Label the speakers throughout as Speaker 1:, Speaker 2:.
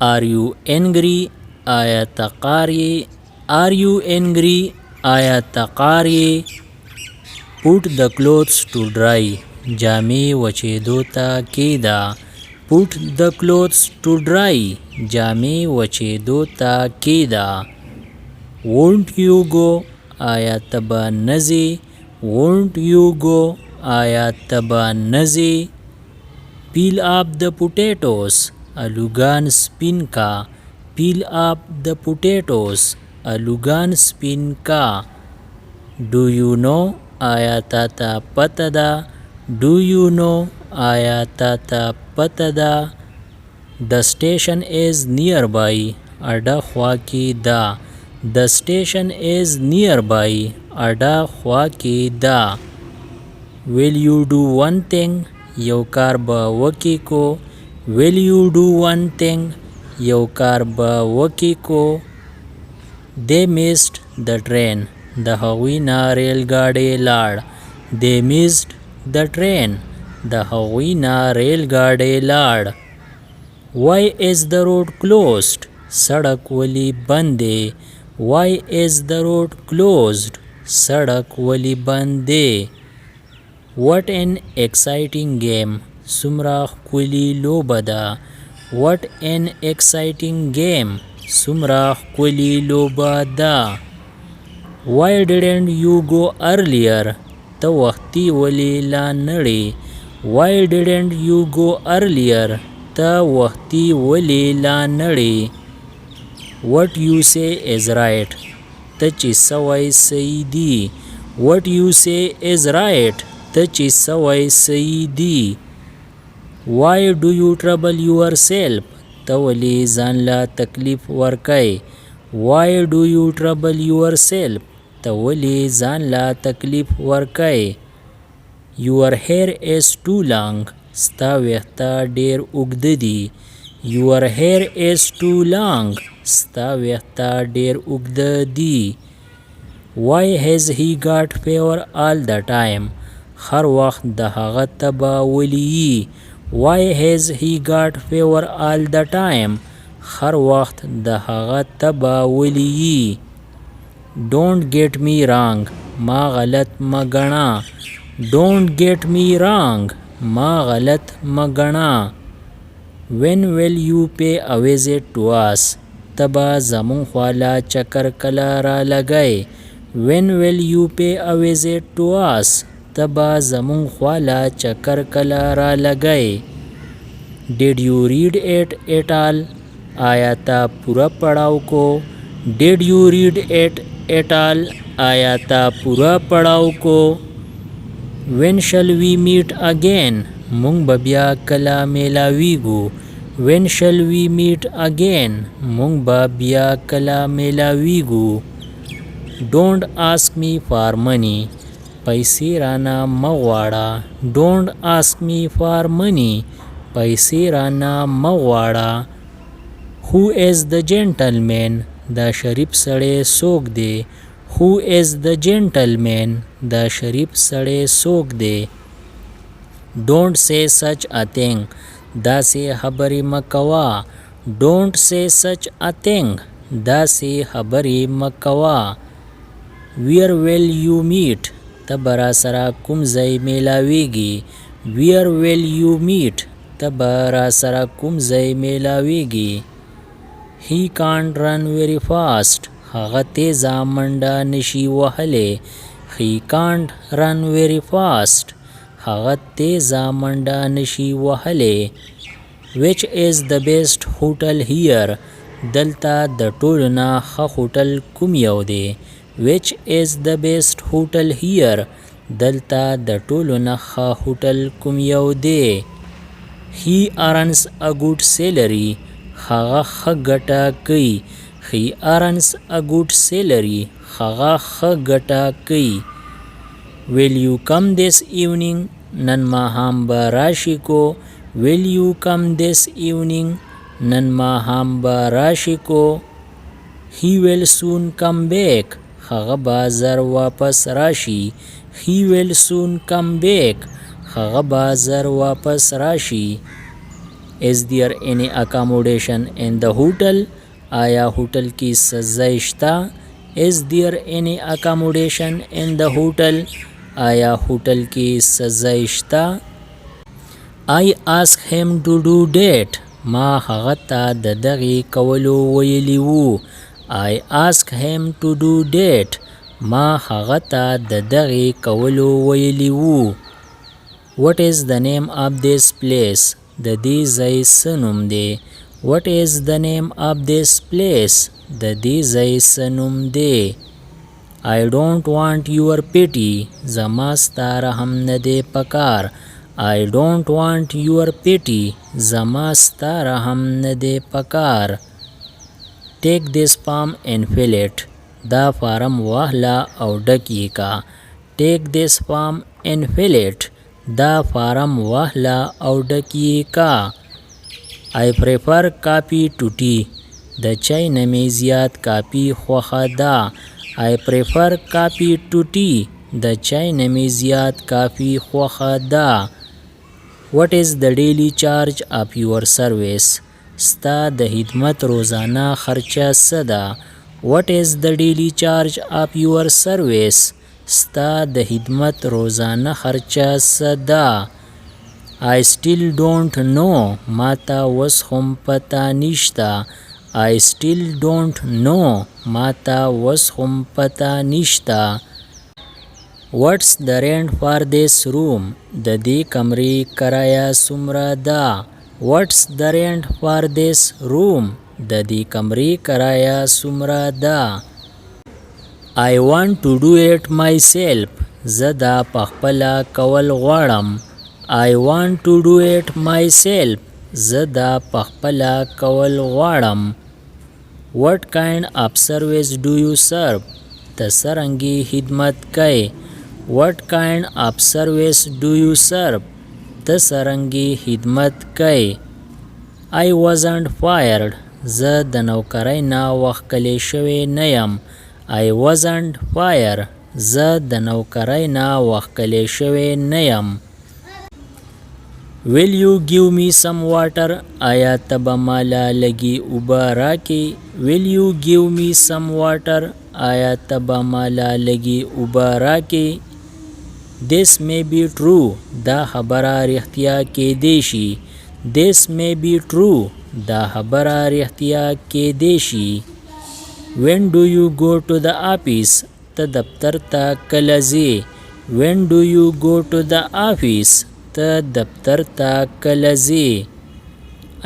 Speaker 1: Are you angry? آیا تقار یې؟ Are you angry? آیا تقار یې؟ Put the clothes to dry. جامې وچېدو ته کېږده. Put the clothes to dry. جامې وچېدو ته کېږده. Won't you go? آیا ته به نه ځې؟ Won't you go? آیا ته به نه ځې؟ Peel up the potatoes. الوګان سپین کا. Peel up the potatoes. الوګان سپین کا. Do you know? آیا تا ته پته ده؟ Do you know? آیا تا ته پته ده؟ The station is nearby. اډه خوا کې ده. The station is nearby. اډه خوا کې ده. Will you do one thing? یو کار به وکې کو. Will you do one thing? یو کار به وکې کو. They missed the train. د هغوی نه ریل ګاډی لاړ. They missed the train. د هغوی نه ریل ګاډی لاړ. Why is the road closed? سړک ولې بند دی؟ Why is the road closed? سړک ولې بند دی؟ What an exciting game. څومره ښکلې لوبه ده. What an exciting game. څومره ښکلې لوبه ده. Why didn't you go earlier? ته وختي ولې لا نړې؟ Why didn't you go earlier? ته وختي ولې لا نړې؟ What you say is right. ته چې څه وایې صحیح دي. What you say is right. ته چې څه وایې صحیح دي. Why do you trouble yourself? ته ولې ځان له تکلیف ورکوې؟ Why do you trouble yourself? ته ولې ځان له تکلیف ورکوې؟ Your hair is too long. ستا ویښته ډېر اوږده دي. Your hair is too long. ستا ویښته ډېر اوږده دي. Why has he got fever all the time? هر وخت د هغه تبه ولې یي. Why has he got fever all the time? هر وخت د هغه تبه ولې یي. Don't get me wrong. ما غلط مه ګڼه. Don't get me wrong. ما غلط مه ګڼه. When will you pay a visit to us? ته به زموږ خواله چکر کله را لګئ. When will you pay a visit to us? ته به زموږ خواله چکر کله را لګئ. Did you read it at all? آیا ته پوره پړاو کو؟ Did you read it at all? آیا ته پوره پړاو کو؟ When shall we meet again? مونږ به بیا کله میلاویږو. When shall we meet again? مونږ به بیا کله میلاویږو. Don't ask me for money. پیسې رانه مه غواړه. Don't ask me for money. پیسې رانه مه غواړه. Who is the gentleman? دا شریف سړی څوک دی؟ Who is the gentleman? دا شریف سړی څوک دی؟ Don't say such a thing. داسې خبرې مه کوه. Don't say such a thing. داسې خبرې مه کوه. Where will you meet? ته به راسره کوم ځای میلاویږي. Where will you meet? ته به راسره کوم ځای میلاویږي. He can't run very fast. هغه تیزه منډه نشي وهلی. He can't run very fast. هغه تیزه منډه نشي وهلی. Which is the best hotel here? دلته د ټولو نه ښه هوټل کوم یو دی؟ Which is the best hotel here? دلته د ټولو نه ښه هوټل کوم یو دی؟ He earns a good salary. هغه ښه ګټه کوي. He earns a good salary. هغه ښه ګټه کوي. Will you come this evening? نن ماښام به راشي کو. Will you come this evening? نن ماښام به راشي کو. He will soon come back. هغه به زر واپس راشي. He will soon come back. هغه به زر واپس راشي. Is there any accommodation in the hotel? آیا होटल کی سزای شته؟ Is there any accommodation in the hotel? آیا होटल کی سزای شته؟ I asked him to do that. ما هغه ته د دغې کولو ویلي وو. I asked him to do that. ما هغه ته د دغې کولو ویلي وو. What is the name of this place? د دې ځای څه نوم دی؟ What is the name of this place? د دې ځای څه نوم دی؟ I don't want your pity. زما ستا رحم نه دی پکار. I don't want your pity. زما ستا رحم نه دی پکار. Take this form and fill it. دا فارم واخله او ډک یې کا. Take this form and fill it. دا فارم واخله او ډک یې کا. I prefer coffee to tea. د چای نه مې زیات کافي خوښه ده. I prefer coffee to tea. د چای نه مې زیات کافي خوښه ده. What is the daily charge of your service? ستا د خدمت روزانه خرچه څه ده؟ What is the daily charge of your service? ستا د خدمت روزانه خرچه څه ده؟ I still don't know. ما ته اوس هم پته نشته. I still don't know. ما ته اوس هم پته نشته. What's the rent for this room? د دې کمرې کرایه څومره ده؟ What's the rent for this room? د دې کمرې کرایه څومره ده؟ I want to do it myself. زه دا پخپله کول غواړم. I want to do it myself. زه دا پخپله کول غواړم. What kind of service do you serve? ته څرنګه خدمت کوې؟ What kind of service do you serve? ته څرنګه خدمت کوې؟ I wasn't fired. زه د نوکرۍ نه وښکلی شوی نه یم. I wasn't fired. زه د نوکرۍ نه وښکلی شوی نه یم. Will you give me some water? آیا ته به ماله لږې اوبه راکې؟ Will you give me some water? آیا ته به ماله لږې اوبه راکې؟ This may be true. دا خبره رښتیا کیدی شي. This may be true. دا خبره رښتیا کیدی شي. When do you go to the office? ته دفتر ته کله ځې؟ When do you go to the office? ته دفتر ته کله ځې؟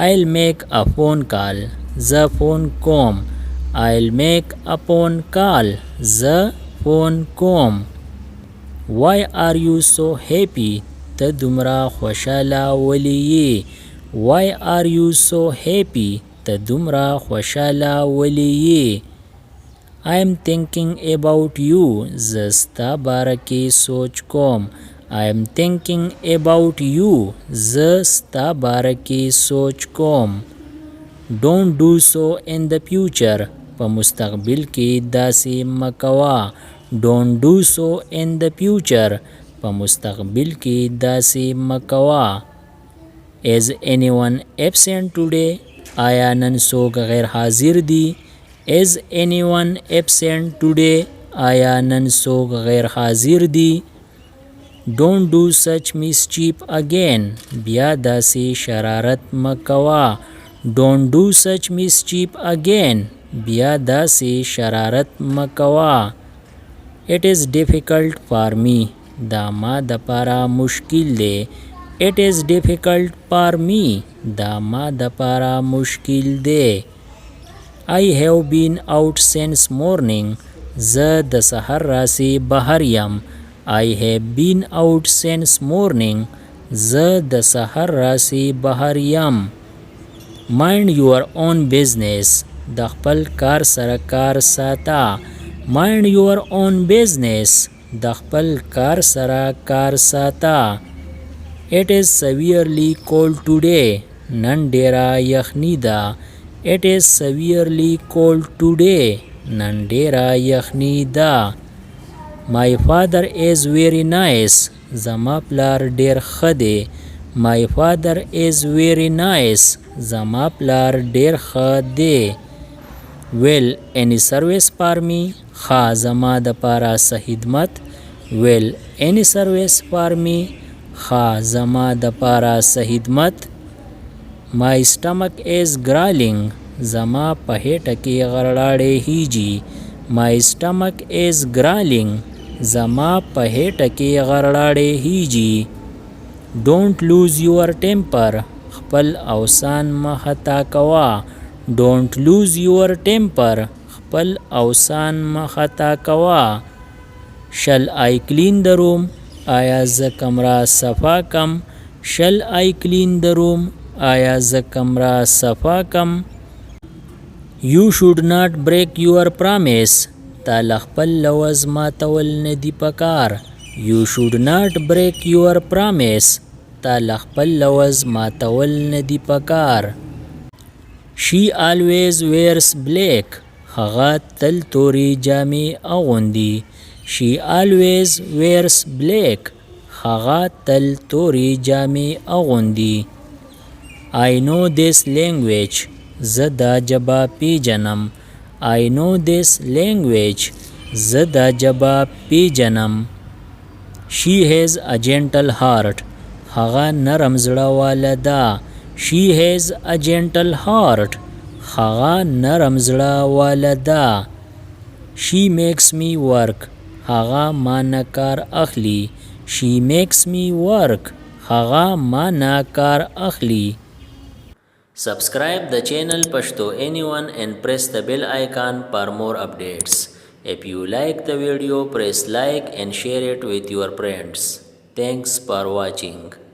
Speaker 1: I'll make a phone call. زه فون کوم. I'll make a phone call. زه فون کوم. Why are you so happy? ته دومره خوشاله ولې یې؟ Why are you so happy? ته دومره خوشاله ولې یې؟ I'm thinking about you. زه ستا باره کې سوچ کوم. I'm thinking about you. زه ستا باره کې سوچ کوم. Don't do so in the future. په مستقبل کې داسې مه کوه. Don't do so in the future. په مستقبل کې داسې مه کوه. Is anyone absent today? آیا نن څوک غیر حاضر دی؟ Is anyone absent today? آیا نن څوک غیر حاضر دی؟ Don't do such mischief again. بیا داسې شرارت مه کوه. Don't do such mischief again. بیا داسې شرارت مه کوه. It is difficult for me. دا ما دپاره مشکل دی. It is difficult for me. دا ما دپاره مشکل دی. I have been out since morning. زه د سحر راځې بهر یم. I have been out since morning. زه د سحر راځې بهر یم. Mind your own business. د خپل کار سره کار ساته. Mind your own business. د خپل کار سره کار ساته. It is severely cold today. نن ډیره یخني ده. It is severely cold today. نن ډیره یخني ده. My father is very nice. زما پلار ډیر ښه دی. My father is very nice. زما پلار ډیر ښه دی. Well, any service for me? ښه زما د پاره څه خدمت. Well, any service for me? ښه زما د پاره څه خدمت. My stomach is growling. زما په هټه کې غرړاړې هیجي. My stomach is growling. زما په هټه کې غرړاړې هیجي. Don't lose your temper. خپل اوسان مه خطا کوه. Don't lose your temper. خپل اوسان مه خطا کوه. Shall I clean the room? آیا زه کمره صفا کم. Shall I clean the room? آیا زه کمره صفا کم. You should not break your promise. تا له خپل لوز ماتول نه دي پکار. You should not break your promise. تا له خپل لوز ماتول نه دي پکار. She always wears black. هغه تل تورې جامې اغوندي. She always wears black. هغه تل تورې جامې اغوندي. I know this language. زه دا ژبه پیژنم. I know this language. زه دا ژبه پیژنم. She has a gentle heart. هغه نرم زړه واله ده. She has a gentle heart. هغه نرم زړه واله ده. She makes me work. هغه ما نه کار اخلي. She makes me work. هغه ما نه کار اخلي. Subscribe the channel Pashto Anyone and press the bell icon for more updates. If you like the video, press like and share it with your friends. Thanks for watching.